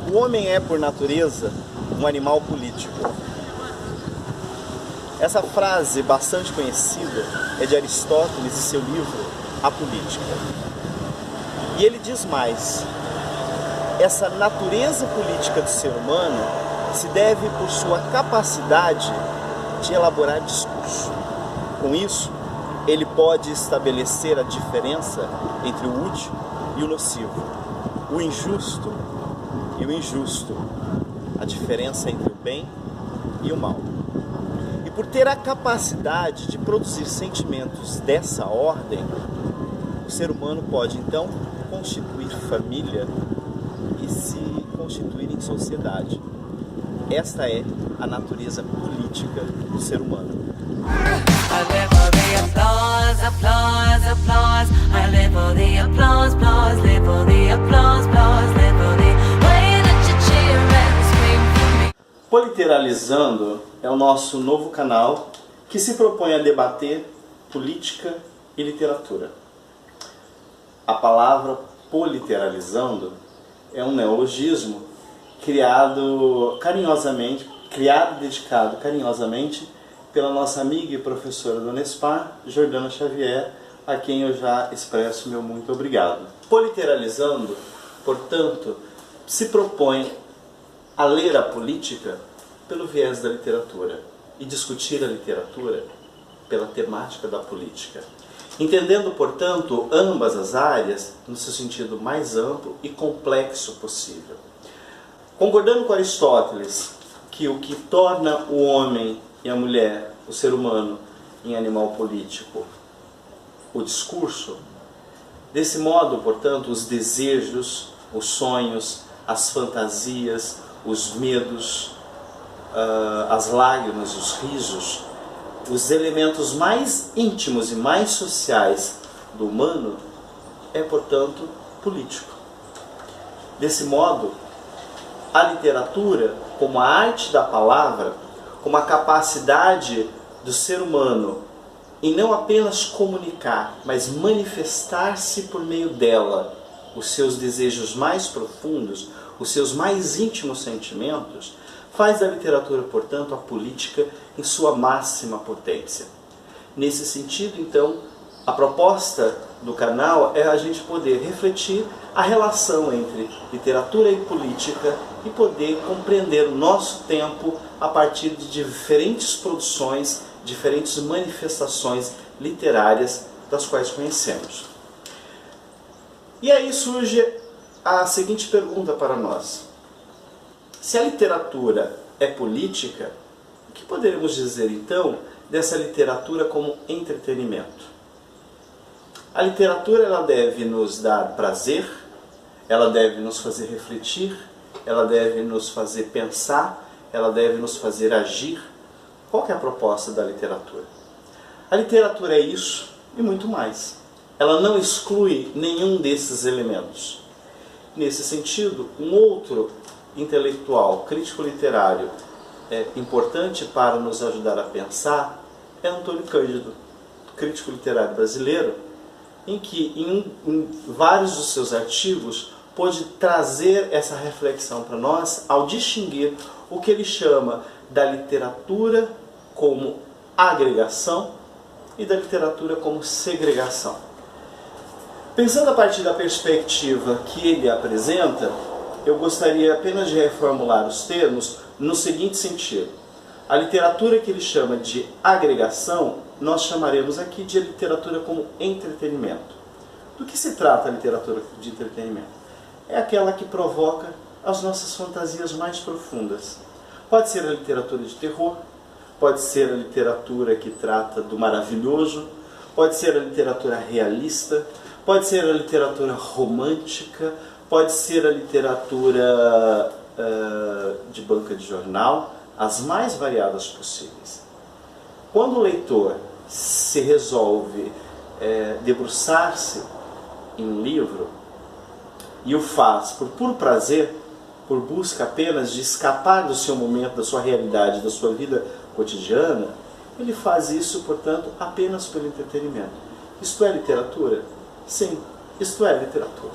O homem é, por natureza, um animal político. Essa frase, bastante conhecida, é de Aristóteles e seu livro A Política. E ele diz mais: essa natureza política do ser humano se deve por sua capacidade de elaborar discurso. Com isso, ele pode estabelecer a diferença entre o útil e o nocivo, o injusto e o injusto, a diferença entre o bem e o mal. E por ter a capacidade de produzir sentimentos dessa ordem, o ser humano pode então constituir família e se constituir em sociedade. Esta é a natureza política do ser humano. I live for the applause, applause, applause. I live for the applause, applause. Live for the applause, applause. Live for the way that you cheer and scream for me. Politeralizando é o nosso novo canal que se propõe a debater política e literatura. A palavra politeralizando é um neologismo criado e dedicado carinhosamente pela nossa amiga e professora da Unespar, Jordana Xavier, a quem eu já expresso meu muito obrigado. Politeralizando, portanto, se propõe a ler a política pelo viés da literatura e discutir a literatura pela temática da política, entendendo, portanto, ambas as áreas no seu sentido mais amplo e complexo possível. Concordando com Aristóteles que o que torna o homem e a mulher, o ser humano, em animal político, o discurso, desse modo, portanto, os desejos, os sonhos, as fantasias, os medos, as lágrimas, os risos, os elementos mais íntimos e mais sociais do humano, é, portanto, político. Desse modo, a literatura, como a arte da palavra, como a capacidade do ser humano em não apenas comunicar, mas manifestar-se por meio dela os seus desejos mais profundos, os seus mais íntimos sentimentos, faz da literatura, portanto, a política em sua máxima potência. Nesse sentido, então, a proposta do canal é a gente poder refletir a relação entre literatura e política e poder compreender o nosso tempo a partir de diferentes produções, diferentes manifestações literárias das quais conhecemos. E aí surge a seguinte pergunta para nós: se a literatura é política, o que poderemos dizer então dessa literatura como entretenimento? A literatura, ela deve nos dar prazer, ela deve nos fazer refletir, ela deve nos fazer pensar, ela deve nos fazer agir. Qual que é a proposta da literatura? A literatura é isso e muito mais. Ela não exclui nenhum desses elementos. Nesse sentido, um outro intelectual, crítico literário, importante para nos ajudar a pensar é Antônio Cândido, crítico literário brasileiro, em que em vários dos seus artigos pôde trazer essa reflexão para nós ao distinguir o que ele chama da literatura como agregação e da literatura como segregação. Pensando a partir da perspectiva que ele apresenta, eu gostaria apenas de reformular os termos no seguinte sentido: a literatura que ele chama de agregação, nós chamaremos aqui de literatura como entretenimento. Do que se trata a literatura de entretenimento? É aquela que provoca as nossas fantasias mais profundas. Pode ser a literatura de terror, pode ser a literatura que trata do maravilhoso, pode ser a literatura realista, pode ser a literatura romântica, pode ser a literatura de banca de jornal, as mais variadas possíveis. Quando o leitor se resolve debruçar-se em um livro e o faz por puro prazer, por busca apenas de escapar do seu momento, da sua realidade, da sua vida cotidiana, ele faz isso, portanto, apenas pelo entretenimento. Isto é literatura? Sim, isto é literatura.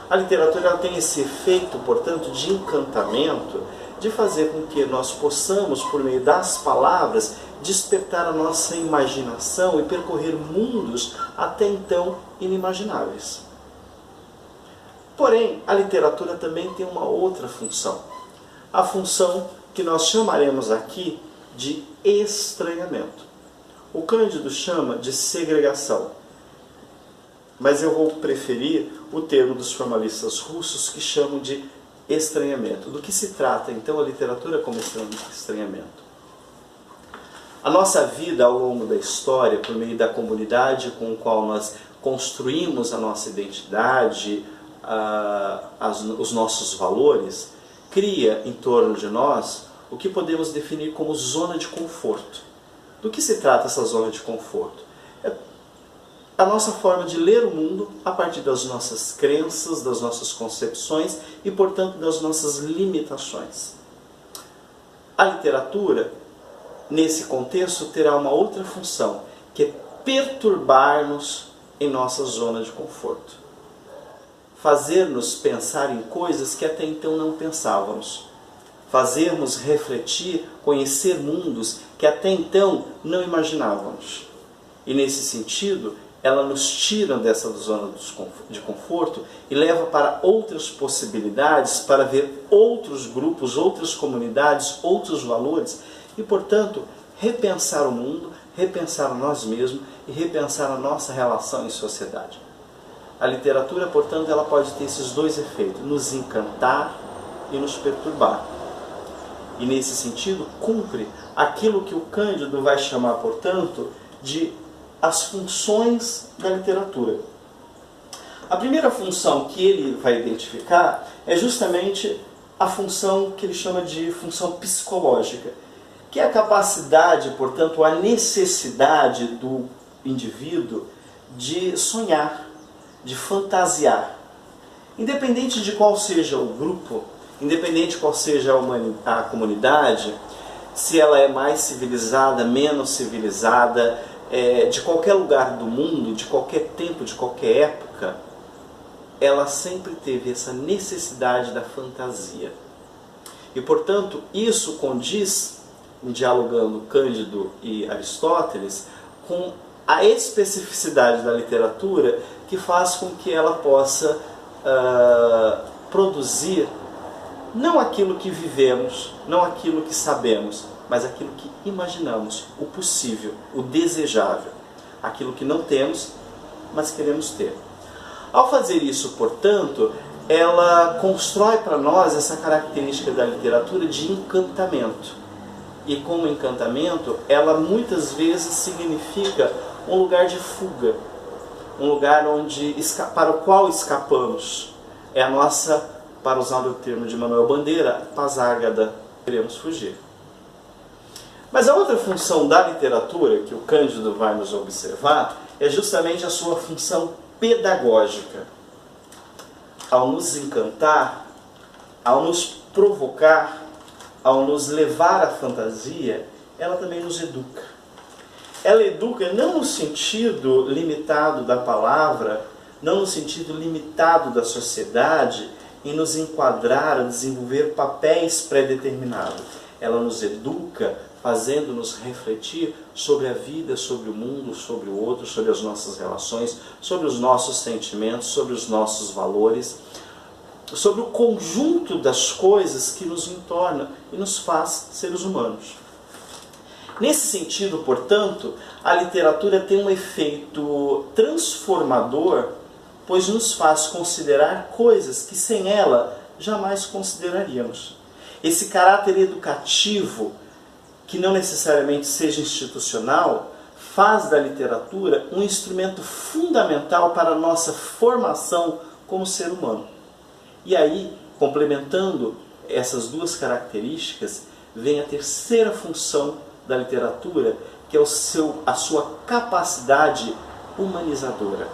A literatura ela tem esse efeito, portanto, de encantamento, de fazer com que nós possamos, por meio das palavras, despertar a nossa imaginação e percorrer mundos até então inimagináveis. Porém, a literatura também tem uma outra função. A função que nós chamaremos aqui de estranhamento. O Cândido chama de segregação, mas eu vou preferir o termo dos formalistas russos que chamam de estranhamento. Do que se trata, então, a literatura como estranhamento? A nossa vida ao longo da história, por meio da comunidade com a qual nós construímos a nossa identidade, os nossos valores, cria em torno de nós o que podemos definir como zona de conforto. Do que se trata essa zona de conforto? É a nossa forma de ler o mundo a partir das nossas crenças, das nossas concepções e, portanto, das nossas limitações. A literatura, nesse contexto, terá uma outra função, que é perturbar-nos em nossa zona de conforto. Fazer-nos pensar em coisas que até então não pensávamos. Fazer-nos refletir, conhecer mundos que até então não imaginávamos. E nesse sentido, ela nos tira dessa zona de conforto e leva para outras possibilidades, para ver outros grupos, outras comunidades, outros valores e, portanto, repensar o mundo, repensar nós mesmos e repensar a nossa relação em sociedade. A literatura, portanto, ela pode ter esses dois efeitos, nos encantar e nos perturbar. E nesse sentido, cumpre aquilo que o Cândido vai chamar, portanto, de as funções da literatura. A primeira função que ele vai identificar é justamente a função que ele chama de função psicológica, que é a capacidade, portanto, a necessidade do indivíduo de sonhar, de fantasiar. Independente de qual seja o grupo, independente de qual seja a comunidade, se ela é mais civilizada, menos civilizada, de qualquer lugar do mundo, de qualquer tempo, de qualquer época, ela sempre teve essa necessidade da fantasia. E, portanto, isso condiz, dialogando Cândido e Aristóteles, com a especificidade da literatura que faz com que ela possa produzir não aquilo que vivemos, não aquilo que sabemos, mas aquilo que imaginamos, o possível, o desejável, aquilo que não temos, mas queremos ter. Ao fazer isso, portanto, ela constrói para nós essa característica da literatura de encantamento. E como encantamento, ela muitas vezes significa um lugar de fuga, um lugar para o qual escapamos. É a nossa, para usar o termo de Manuel Bandeira, pazágada, queremos fugir. Mas a outra função da literatura, que o Cândido vai nos observar, é justamente a sua função pedagógica. Ao nos encantar, ao nos provocar, ao nos levar à fantasia, ela também nos educa. Ela educa não no sentido limitado da palavra, não no sentido limitado da sociedade, em nos enquadrar, a desenvolver papéis pré-determinados. Ela nos educa, fazendo-nos refletir sobre a vida, sobre o mundo, sobre o outro, sobre as nossas relações, sobre os nossos sentimentos, sobre os nossos valores, sobre o conjunto das coisas que nos entorna e nos faz seres humanos. Nesse sentido, portanto, a literatura tem um efeito transformador, pois nos faz considerar coisas que sem ela jamais consideraríamos. Esse caráter educativo, que não necessariamente seja institucional, faz da literatura um instrumento fundamental para a nossa formação como ser humano. E aí, complementando essas duas características, vem a terceira função da literatura, que é a sua capacidade humanizadora.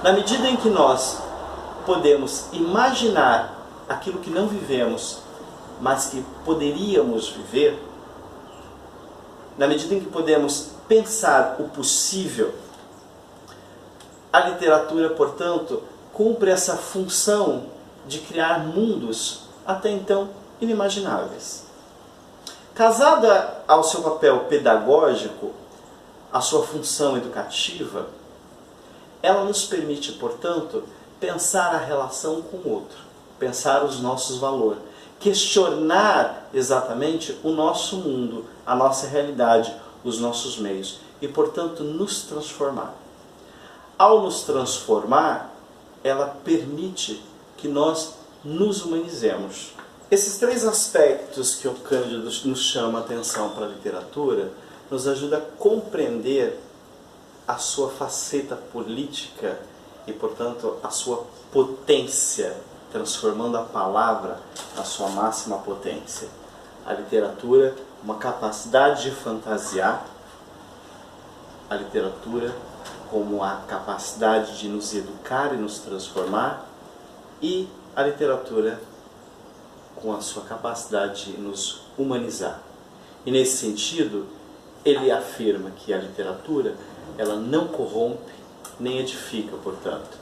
Na medida em que nós podemos imaginar aquilo que não vivemos, mas que poderíamos viver, na medida em que podemos pensar o possível, a literatura, portanto, cumpre essa função de criar mundos até então inimagináveis. Casada ao seu papel pedagógico, à sua função educativa, ela nos permite, portanto, pensar a relação com o outro, pensar os nossos valores, questionar exatamente o nosso mundo, a nossa realidade, os nossos meios e, portanto, nos transformar. Ao nos transformar, ela permite que nós nos humanizemos. Esses três aspectos que o Cândido nos chama a atenção para a literatura nos ajuda a compreender a sua faceta política e, portanto, a sua potência, transformando a palavra na sua máxima potência. A literatura, uma capacidade de fantasiar, a literatura como a capacidade de nos educar e nos transformar, e a literatura com a sua capacidade de nos humanizar. E nesse sentido, ele afirma que a literatura, ela não corrompe nem edifica, portanto,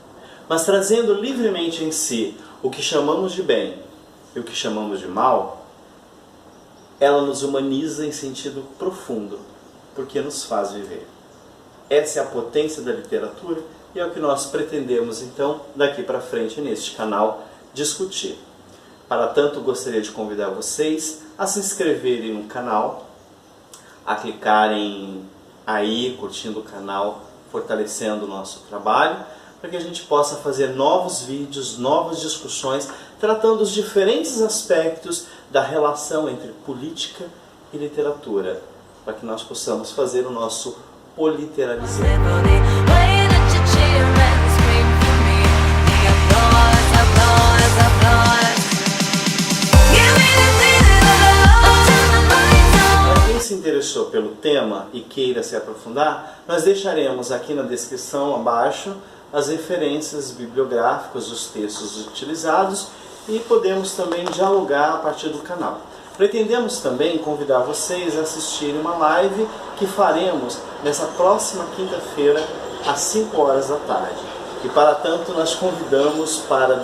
mas trazendo livremente em si o que chamamos de bem e o que chamamos de mal, ela nos humaniza em sentido profundo, porque nos faz viver. Essa é a potência da literatura e é o que nós pretendemos, então, daqui para frente neste canal, discutir. Para tanto, gostaria de convidar vocês a se inscreverem no canal, a clicarem aí, curtindo o canal, fortalecendo o nosso trabalho, para que a gente possa fazer novos vídeos, novas discussões, tratando os diferentes aspectos da relação entre política e literatura, para que nós possamos fazer o nosso politeralizando. Se interessou pelo tema e queira se aprofundar, nós deixaremos aqui na descrição abaixo as referências bibliográficas dos textos utilizados e podemos também dialogar a partir do canal. Pretendemos também convidar vocês a assistirem uma live que faremos nessa próxima quinta-feira às 5 horas da tarde. E para tanto nós convidamos para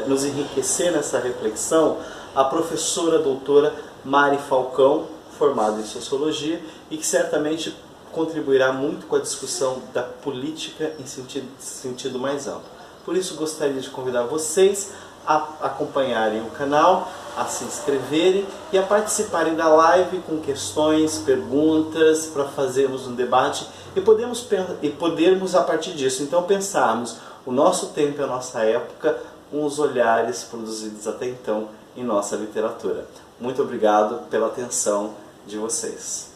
nos enriquecer nessa reflexão a professora doutora Mari Falcão, formada em Sociologia, e que certamente contribuirá muito com a discussão da política em sentido mais amplo. Por isso, gostaria de convidar vocês a acompanharem o canal, a se inscreverem e a participarem da live com questões, perguntas, para fazermos um debate e podermos, a partir disso, então, pensarmos o nosso tempo e a nossa época com os olhares produzidos até então em nossa literatura. Muito obrigado pela atenção de vocês.